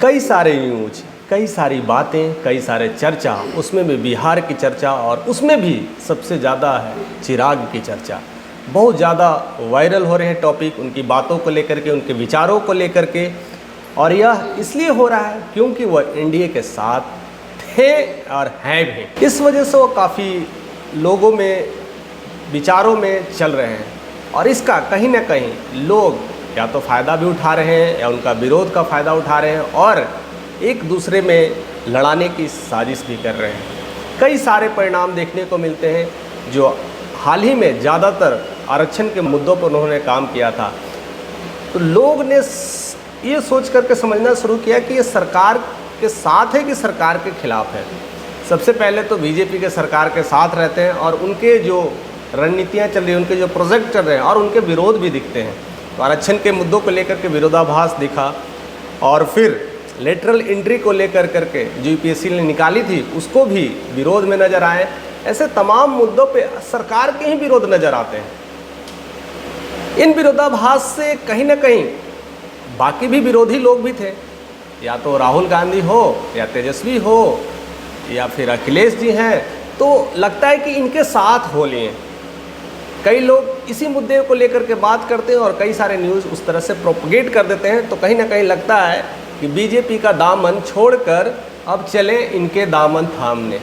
कई सारे न्यूज, कई सारी बातें, कई सारे चर्चा, उसमें भी बिहार की चर्चा और उसमें भी सबसे ज़्यादा है चिराग की चर्चा। बहुत ज़्यादा वायरल हो रहे हैं टॉपिक, उनकी बातों को लेकर के, उनके विचारों को लेकर के। और यह इसलिए हो रहा है क्योंकि वह एनडीए के साथ थे और हैं भी। इस वजह से वो काफ़ी लोगों में, विचारों में चल रहे हैं और इसका कहीं ना कहीं लोग या तो फ़ायदा भी उठा रहे हैं या उनका विरोध का फ़ायदा उठा रहे हैं और एक दूसरे में लड़ाने की साजिश भी कर रहे हैं। कई सारे परिणाम देखने को मिलते हैं जो हाल ही में ज़्यादातर आरक्षण के मुद्दों पर उन्होंने काम किया था। तो लोग ने ये सोच करके समझना शुरू किया कि ये सरकार के साथ है कि सरकार के खिलाफ है। सबसे पहले तो बीजेपी के सरकार के साथ रहते हैं और उनके जो रणनीतियाँ चल रही हैं, उनके जो प्रोजेक्ट चल रहे हैं और उनके विरोध भी दिखते हैं। तो आरक्षण के मुद्दों को लेकर के विरोधाभास दिखा और फिर लेटरल एंट्री को लेकर करके जो यूपीएससी ने निकाली थी उसको भी विरोध में नज़र आए। ऐसे तमाम मुद्दों पे सरकार के ही विरोध नज़र आते हैं। इन विरोधाभास से कहीं ना कहीं बाकी भी विरोधी लोग भी थे, या तो राहुल गांधी हो या तेजस्वी हो या फिर अखिलेश जी हैं, तो लगता है कि इनके साथ हो लिए। कई लोग इसी मुद्दे को लेकर के बात करते हैं और कई सारे न्यूज़ उस तरह से प्रोपगेट कर देते हैं। तो कहीं ना कहीं लगता है कि बीजेपी का दामन छोड़कर अब चले इनके दामन थामने।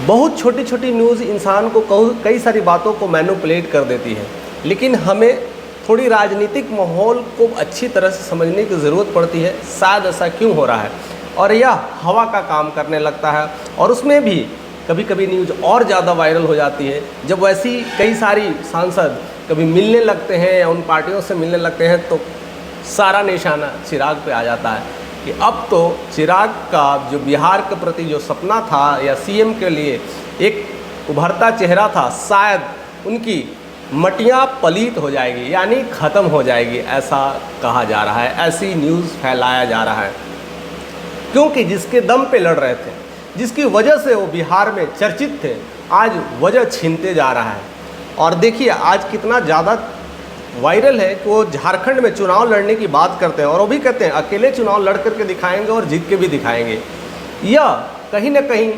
बहुत छोटी छोटी न्यूज़ इंसान को कई सारी बातों को मैनिपुलेट कर देती है, लेकिन हमें थोड़ी राजनीतिक माहौल को अच्छी तरह से समझने की ज़रूरत पड़ती है। शायद ऐसा क्यों हो रहा है और यह हवा का काम करने लगता है और उसमें भी कभी कभी न्यूज़ और ज़्यादा वायरल हो जाती है जब वैसी कई सारी सांसद कभी मिलने लगते हैं या उन पार्टियों से मिलने लगते हैं तो सारा निशाना चिराग पे आ जाता है कि अब तो चिराग का जो बिहार के प्रति जो सपना था या सीएम के लिए एक उभरता चेहरा था, शायद उनकी मटियाँ पलीत हो जाएगी, यानी ख़त्म हो जाएगी, ऐसा कहा जा रहा है, ऐसी न्यूज़ फैलाया जा रहा है। क्योंकि जिसके दम पे लड़ रहे थे, जिसकी वजह से वो बिहार में चर्चित थे, आज वजह छीनते जा रहा है। और देखिए आज कितना ज़्यादा वायरल है कि वो झारखंड में चुनाव लड़ने की बात करते हैं और वो भी कहते हैं अकेले चुनाव लड़ करके दिखाएंगे और जीत के भी दिखाएंगे। यह कहीं ना कहीं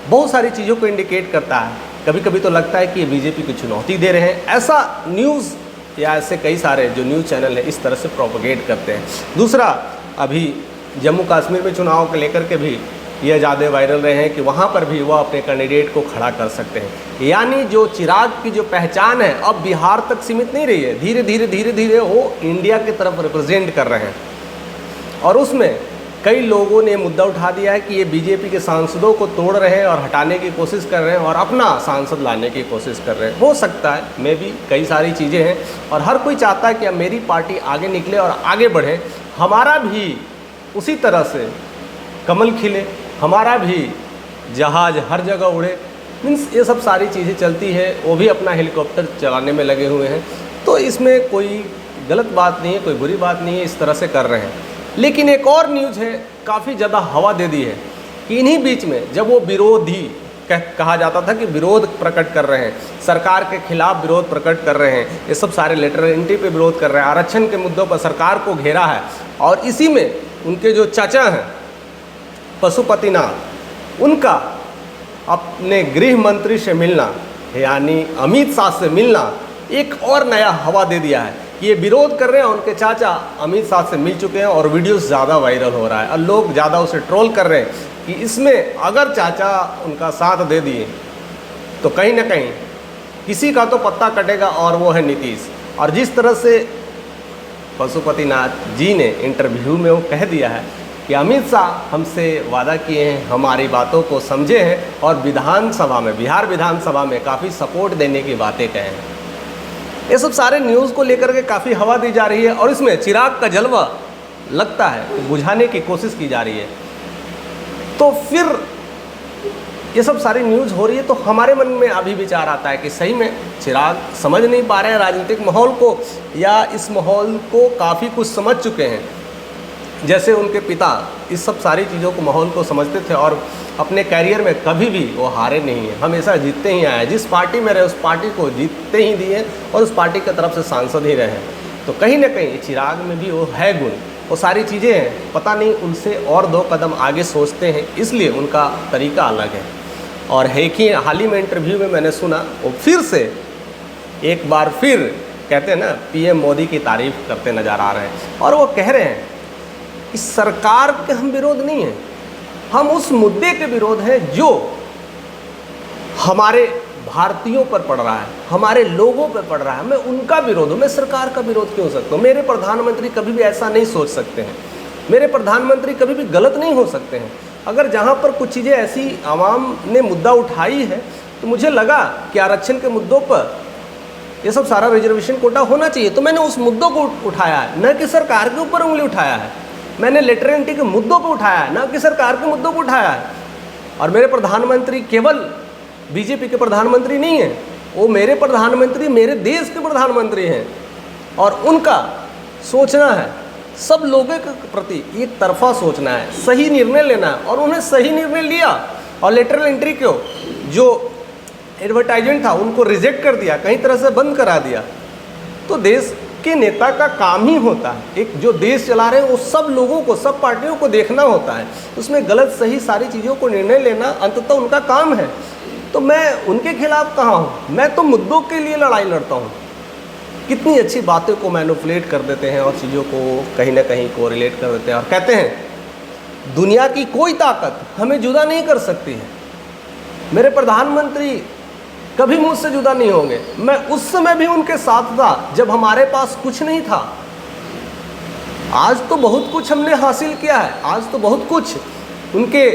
बहुत सारी चीज़ों को इंडिकेट करता है। कभी कभी तो लगता है कि ये बीजेपी को चुनौती दे रहे हैं, ऐसा न्यूज़ या ऐसे कई सारे जो न्यूज़ चैनल है इस तरह से प्रोपगेट करते हैं। दूसरा, अभी जम्मू कश्मीर में चुनाव को लेकर के भी ये ज़्यादा वायरल रहे हैं कि वहाँ पर भी वह अपने कैंडिडेट को खड़ा कर सकते हैं। यानी जो चिराग की जो पहचान है अब बिहार तक सीमित नहीं रही है, धीरे धीरे वो इंडिया की तरफ रिप्रेजेंट कर रहे हैं। और उसमें कई लोगों ने मुद्दा उठा दिया है कि ये बीजेपी के सांसदों को तोड़ रहे हैं और हटाने की कोशिश कर रहे हैं और अपना सांसद लाने की कोशिश कर रहे हैं। हो सकता है, मे भी कई सारी चीज़ें हैं और हर कोई चाहता है कि अब मेरी पार्टी आगे निकले और आगे बढ़े, हमारा भी उसी तरह से कमल खिले, हमारा भी जहाज हर जगह उड़े। मीन्स ये सब सारी चीज़ें चलती है, वो भी अपना हेलीकॉप्टर चलाने में लगे हुए हैं। तो इसमें कोई गलत बात नहीं है, कोई बुरी बात नहीं है, इस तरह से कर रहे हैं। लेकिन एक और न्यूज़ है, काफ़ी ज़्यादा हवा दे दी है कि इन्हीं बीच में जब वो विरोधी कहा जाता था कि विरोध प्रकट कर रहे हैं, सरकार के खिलाफ विरोध प्रकट कर रहे हैं, ये सब सारे लेटरल एंट्री पे विरोध कर रहे हैं, आरक्षण के मुद्दों पर सरकार को घेरा है और इसी में उनके जो चाचा हैं पशुपतिनाथ, उनका अपने गृह मंत्री से मिलना यानी अमित शाह से मिलना एक और नया हवा दे दिया है। ये विरोध कर रहे हैं, उनके चाचा अमित शाह से मिल चुके हैं और वीडियोस ज़्यादा वायरल हो रहा है और लोग ज़्यादा उसे ट्रोल कर रहे हैं कि इसमें अगर चाचा उनका साथ दे दिए तो कहीं ना कहीं किसी का तो पत्ता कटेगा और वो है नीतीश। और जिस तरह से पशुपतिनाथ जी ने इंटरव्यू में वो कह दिया है कि अमित शाह हमसे वादा किए हैं, हमारी बातों को समझे हैं और विधानसभा में, बिहार विधानसभा में काफ़ी सपोर्ट देने की बातें कहे हैं। ये सब सारे न्यूज़ को लेकर के काफ़ी हवा दी जा रही है और इसमें चिराग का जलवा लगता है कि बुझाने की कोशिश की जा रही है। तो फिर ये सब सारी न्यूज़ हो रही है तो हमारे मन में अभी विचार आता है कि सही में चिराग समझ नहीं पा रहे हैं राजनीतिक माहौल को, या इस माहौल को काफ़ी कुछ समझ चुके हैं। जैसे उनके पिता इस सब सारी चीज़ों को, माहौल को समझते थे और अपने कैरियर में कभी भी वो हारे नहीं हैं, हमेशा जीतते ही आए। जिस पार्टी में रहे उस पार्टी को जीतते ही दिए और उस पार्टी की तरफ से सांसद ही रहे। तो कहीं ना कहीं चिराग में भी वो है गुण वो सारी चीज़ें हैं, पता नहीं उनसे और 2 कदम आगे सोचते हैं, इसलिए उनका तरीका अलग है। और है कि हाल ही में इंटरव्यू में मैंने सुना, वो फिर से एक बार फिर कहते हैं ना, पीएम मोदी की तारीफ करते नज़र आ रहे हैं। और वो कह रहे हैं कि सरकार के हम विरोध नहीं हैं, हम उस मुद्दे के विरोध हैं जो हमारे भारतीयों पर पड़ रहा है, हमारे लोगों पर पड़ रहा है, मैं उनका विरोध हूँ। मैं सरकार का विरोध क्यों हो सकता हूँ? मेरे प्रधानमंत्री कभी भी ऐसा नहीं सोच सकते हैं, मेरे प्रधानमंत्री कभी भी गलत नहीं हो सकते हैं। अगर जहाँ पर कुछ चीज़ें ऐसी आवाम ने मुद्दा उठाई है, तो मुझे लगा कि आरक्षण के मुद्दों पर ये सब सारा रिजर्वेशन कोटा होना चाहिए, तो मैंने उस मुद्दों को उठाया है, न कि सरकार के ऊपर उंगली उठाया है। मैंने लेटर एंट्री के मुद्दों को उठाया है, न कि सरकार के मुद्दों को उठाया है। और मेरे प्रधानमंत्री केवल बीजेपी के प्रधानमंत्री नहीं हैं, वो मेरे प्रधानमंत्री मेरे देश के प्रधानमंत्री हैं। और उनका सोचना है सब लोगों के प्रति एक तरफा सोचना है, सही निर्णय लेना है, और उन्हें सही निर्णय लिया। और लेटरल एंट्री को जो एडवर्टाइजमेंट था उनको रिजेक्ट कर दिया, कहीं तरह से बंद करा दिया। तो देश के नेता का काम ही होता है, एक जो देश चला रहे हैं वो सब लोगों को, सब पार्टियों को देखना होता है, उसमें गलत सही सारी चीज़ों को निर्णय लेना अंततः उनका काम है। तो मैं उनके खिलाफ कहाँ हूँ, मैं तो मुद्दों के लिए लड़ाई लड़ता हूँ। कितनी अच्छी बातें को मैनिपुलेट कर देते हैं और चीज़ों को कहीं ना कहीं को रिलेट कर देते हैं, और कहते हैं दुनिया की कोई ताकत हमें जुदा नहीं कर सकती है। मेरे प्रधानमंत्री कभी मुझसे जुदा नहीं होंगे। मैं उस समय भी उनके साथ था जब हमारे पास कुछ नहीं था। आज तो बहुत कुछ हमने हासिल किया है, आज तो बहुत कुछ उनके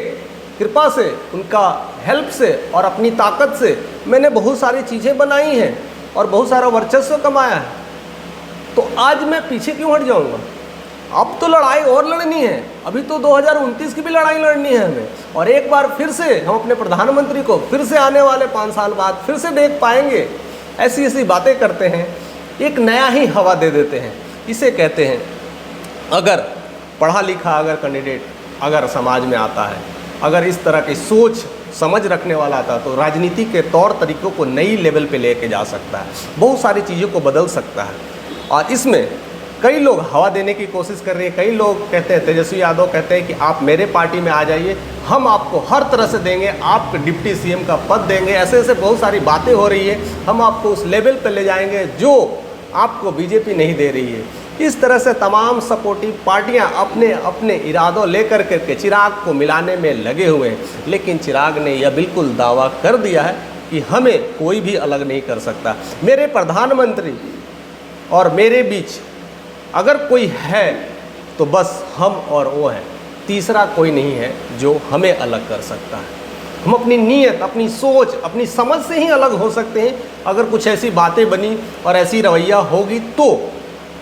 कृपा से, उनका हेल्प से और अपनी ताकत से मैंने बहुत सारी चीज़ें बनाई हैं और बहुत सारा वर्चस्व कमाया है। तो आज मैं पीछे क्यों हट जाऊंगा? अब तो लड़ाई और लड़नी है, अभी तो 2029 की भी लड़ाई लड़नी है हमें। और एक बार फिर से हम अपने प्रधानमंत्री को फिर से आने वाले 5 साल बाद फिर से देख पाएंगे। ऐसी ऐसी बातें करते हैं, एक नया ही हवा दे देते हैं। इसे कहते हैं, अगर पढ़ा लिखा अगर कैंडिडेट अगर समाज में आता है, अगर इस तरह की सोच समझ रखने वाला आता, तो राजनीति के तौर तरीक़ों को नई लेवल पे लेके जा सकता है, बहुत सारी चीज़ों को बदल सकता है। और इसमें कई लोग हवा देने की कोशिश कर रहे हैं। कई लोग कहते हैं, तेजस्वी यादव कहते हैं कि आप मेरे पार्टी में आ जाइए, हम आपको हर तरह से देंगे, आपको डिप्टी सीएम का पद देंगे, ऐसे ऐसे बहुत सारी बातें हो रही है, हम आपको उस लेवल पर ले जाएंगे जो आपको बीजेपी नहीं दे रही है। इस तरह से तमाम सपोर्टिव पार्टियां अपने अपने इरादों लेकर के चिराग को मिलाने में लगे हुए हैं। लेकिन चिराग ने यह बिल्कुल दावा कर दिया है कि हमें कोई भी अलग नहीं कर सकता। मेरे प्रधानमंत्री और मेरे बीच अगर कोई है तो बस हम और वो हैं, तीसरा कोई नहीं है जो हमें अलग कर सकता है। हम अपनी नीयत, अपनी सोच, अपनी समझ से ही अलग हो सकते हैं। अगर कुछ ऐसी बातें बनी और ऐसी रवैया होगी तो,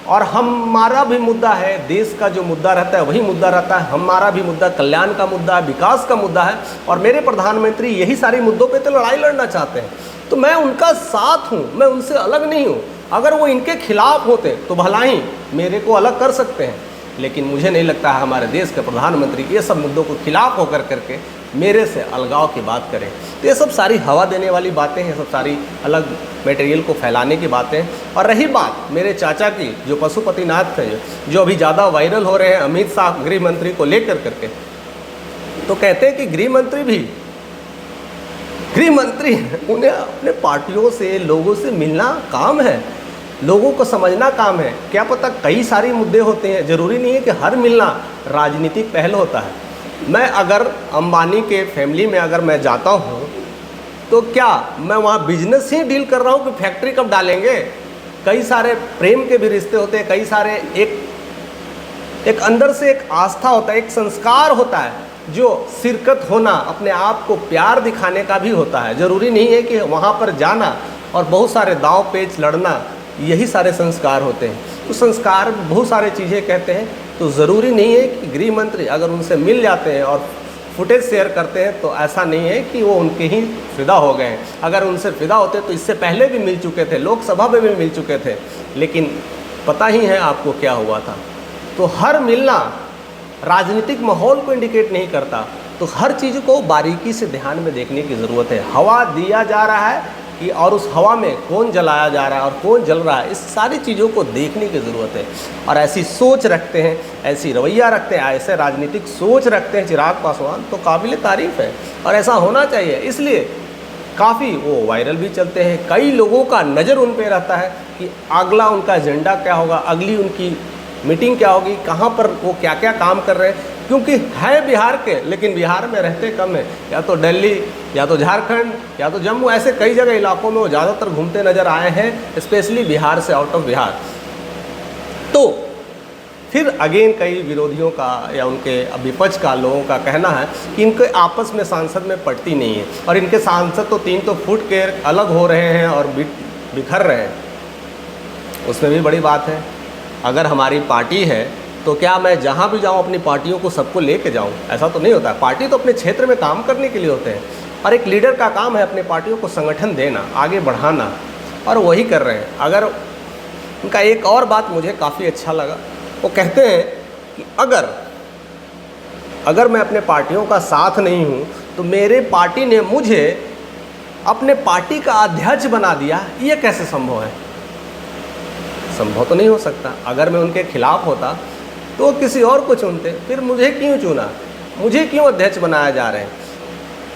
और हमारा भी मुद्दा है, देश का जो मुद्दा रहता है वही मुद्दा रहता है, हमारा भी मुद्दा कल्याण का मुद्दा है, विकास का मुद्दा है, और मेरे प्रधानमंत्री यही सारे मुद्दों पे तो लड़ाई लड़ना चाहते हैं। तो मैं उनका साथ हूँ, मैं उनसे अलग नहीं हूँ। अगर वो इनके खिलाफ होते तो भला ही मेरे को अलग कर सकते हैं, लेकिन मुझे नहीं लगता है हमारे देश के प्रधानमंत्री ये सब मुद्दों को खिलाफ होकर करके मेरे से अलगाव की बात करें। तो ये सब सारी हवा देने वाली बातें हैं, सब सारी अलग मटेरियल को फैलाने की बातें हैं। और रही बात मेरे चाचा की, जो पशुपतिनाथ थे, जो अभी ज़्यादा वायरल हो रहे हैं अमित शाह गृह मंत्री को लेकर करके, तो कहते हैं कि गृह मंत्री भी गृह मंत्री, उन्हें अपने पार्टियों से, लोगों से मिलना काम है, लोगों को समझना काम है। क्या पता कई सारे मुद्दे होते हैं, ज़रूरी नहीं है कि हर मिलना राजनीतिक पहल होता है। मैं अगर अंबानी के फैमिली में अगर मैं जाता हूँ तो क्या मैं वहाँ बिजनेस ही डील कर रहा हूँ कि फैक्ट्री कब डालेंगे? कई सारे प्रेम के भी रिश्ते होते हैं, कई सारे एक अंदर से एक आस्था होता है, एक संस्कार होता है, जो शिरकत होना, अपने आप को प्यार दिखाने का भी होता है। ज़रूरी नहीं है कि वहाँ पर जाना और बहुत सारे दांव पेच लड़ना, यही सारे संस्कार होते हैं। तो संस्कार बहुत सारे चीज़ें कहते हैं, तो ज़रूरी नहीं है कि गृह मंत्री अगर उनसे मिल जाते हैं और फुटेज शेयर करते हैं तो ऐसा नहीं है कि वो उनके ही फिदा हो गए हैं। अगर उनसे फिदा होते तो इससे पहले भी मिल चुके थे, लोकसभा में भी मिल चुके थे, लेकिन पता ही है आपको क्या हुआ था। तो हर मिलना राजनीतिक माहौल को इंडिकेट नहीं करता, तो हर चीज़ को बारीकी से ध्यान में देखने की ज़रूरत है। हवा दिया जा रहा है कि और उस हवा में कौन जलाया जा रहा है और कौन जल रहा है, इस सारी चीज़ों को देखने की ज़रूरत है। और ऐसी सोच रखते हैं, ऐसी रवैया रखते हैं, ऐसे राजनीतिक सोच रखते हैं चिराग पासवान, तो काबिल तारीफ़ है और ऐसा होना चाहिए। इसलिए काफ़ी वो वायरल भी चलते हैं, कई लोगों का नज़र उन पे रहता है कि अगला उनका एजेंडा क्या होगा, अगली उनकी मीटिंग क्या होगी, कहाँ पर वो क्या क्या काम कर रहे हैं, क्योंकि है बिहार के लेकिन बिहार में रहते कम है, या तो दिल्ली या तो झारखंड या तो जम्मू, ऐसे कई जगह इलाकों में वो ज़्यादातर घूमते नज़र आए हैं, स्पेशली बिहार से, आउट ऑफ बिहार। तो फिर अगेन कई विरोधियों का या उनके विपक्ष का लोगों का कहना है कि इनके आपस में सांसद में पटती नहीं है और इनके सांसद तो 3 तो फुट के अलग हो रहे हैं और बिखर रहे हैं। उसमें भी बड़ी बात है, अगर हमारी पार्टी है तो क्या मैं जहाँ भी जाऊँ अपनी पार्टियों को सबको लेके जाऊँ? ऐसा तो नहीं होता। पार्टी तो अपने क्षेत्र में काम करने के लिए होते हैं और एक लीडर का काम है अपने पार्टियों को संगठन देना, आगे बढ़ाना, और वही कर रहे हैं। अगर उनका एक और बात मुझे काफ़ी अच्छा लगा, वो कहते हैं कि अगर मैं अपने पार्टियों का साथ नहीं हूँ तो मेरे पार्टी ने मुझे अपने पार्टी का अध्यक्ष बना दिया, ये कैसे संभव है? संभव तो नहीं हो सकता। अगर मैं उनके खिलाफ होता तो किसी और को चुनते, फिर मुझे क्यों चुना, मुझे क्यों अध्यक्ष बनाया जा रहे हैं?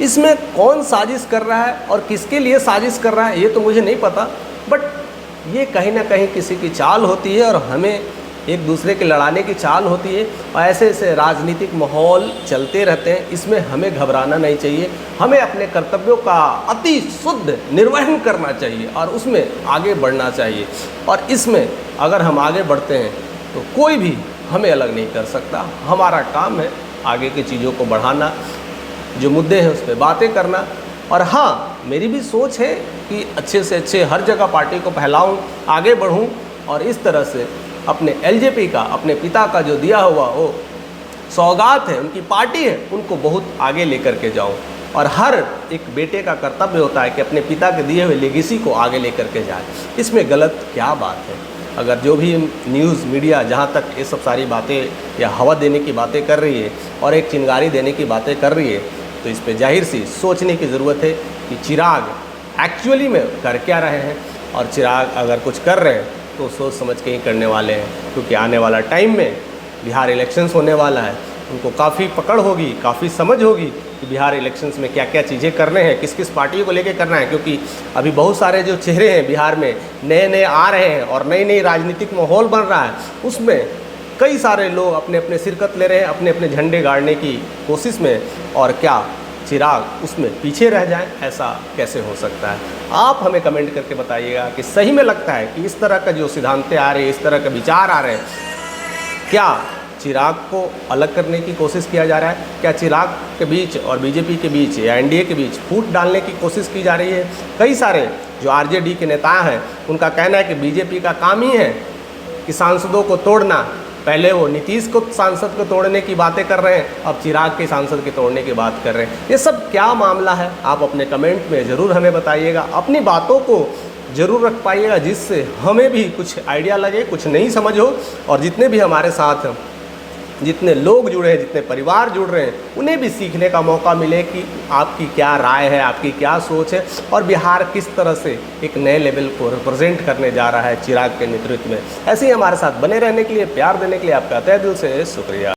इसमें कौन साजिश कर रहा है और किसके लिए साजिश कर रहा है ये तो मुझे नहीं पता, बट ये कहीं ना कहीं किसी की चाल होती है और हमें एक दूसरे के लड़ाने की चाल होती है और ऐसे ऐसे राजनीतिक माहौल चलते रहते हैं। इसमें हमें घबराना नहीं चाहिए, हमें अपने कर्तव्यों का अति शुद्ध निर्वहन करना चाहिए और उसमें आगे बढ़ना चाहिए। और इसमें अगर हम आगे बढ़ते हैं तो कोई भी हमें अलग नहीं कर सकता। हमारा काम है आगे की चीज़ों को बढ़ाना, जो मुद्दे हैं उस पर बातें करना। और हाँ, मेरी भी सोच है कि अच्छे से अच्छे हर जगह पार्टी को फैलाऊं, आगे बढ़ूं और इस तरह से अपने एलजेपी का, अपने पिता का जो दिया हुआ वो सौगात है, उनकी पार्टी है, उनको बहुत आगे लेकर के जाऊं। और हर एक बेटे का कर्तव्य होता है कि अपने पिता के दिए हुए लेगेसी को आगे लेकर के जाए। इसमें गलत क्या बात है? अगर जो भी न्यूज़ मीडिया जहाँ तक ये सब सारी बातें या हवा देने की बातें कर रही है और एक चिंगारी देने की बातें कर रही है, तो इस पे जाहिर सी सोचने की ज़रूरत है कि चिराग एक्चुअली में कर क्या रहे हैं। और चिराग अगर कुछ कर रहे हैं तो सोच समझ के ही करने वाले हैं, क्योंकि आने वाला टाइम में बिहार इलेक्शंस होने वाला है। उनको काफ़ी पकड़ होगी, काफ़ी समझ होगी कि बिहार इलेक्शंस में क्या क्या चीज़ें करने हैं, किस किस पार्टियों को लेके करना है। क्योंकि अभी बहुत सारे जो चेहरे हैं बिहार में नए नए आ रहे हैं और नई नई राजनीतिक माहौल बन रहा है, उसमें कई सारे लोग अपने अपने शिरकत ले रहे हैं, अपने अपने झंडे गाड़ने की कोशिश में। और क्या चिराग उसमें पीछे रह जाएं? ऐसा कैसे हो सकता है? आप हमें कमेंट करके बताइएगा कि सही में लगता है कि इस तरह का जो सिद्धांतें आ रहे हैं, इस तरह के विचार आ रहे हैं, क्या चिराग को अलग करने की कोशिश किया जा रहा है? क्या चिराग के बीच और बीजेपी के बीच या एनडीए के बीच फूट डालने की कोशिश की जा रही है? कई सारे जो आरजेडी के नेता हैं उनका कहना है कि बीजेपी का काम ही है कि सांसदों को तोड़ना। पहले वो नीतीश को सांसद को तोड़ने की बातें कर रहे हैं, अब चिराग के सांसद के तोड़ने की बात कर रहे हैं। ये सब क्या मामला है? आप अपने कमेंट में ज़रूर हमें बताइएगा, अपनी बातों को ज़रूर रख पाइएगा, जिससे हमें भी कुछ आइडिया लगे, कुछ नई समझ हो। और जितने भी हमारे साथ जितने लोग जुड़े हैं, जितने परिवार जुड़ रहे हैं, उन्हें भी सीखने का मौका मिले कि आपकी क्या राय है, आपकी क्या सोच है और बिहार किस तरह से एक नए लेवल को रिप्रेजेंट करने जा रहा है चिराग के नेतृत्व में। ऐसे ही हमारे साथ बने रहने के लिए, प्यार देने के लिए आपका तहे दिल से शुक्रिया।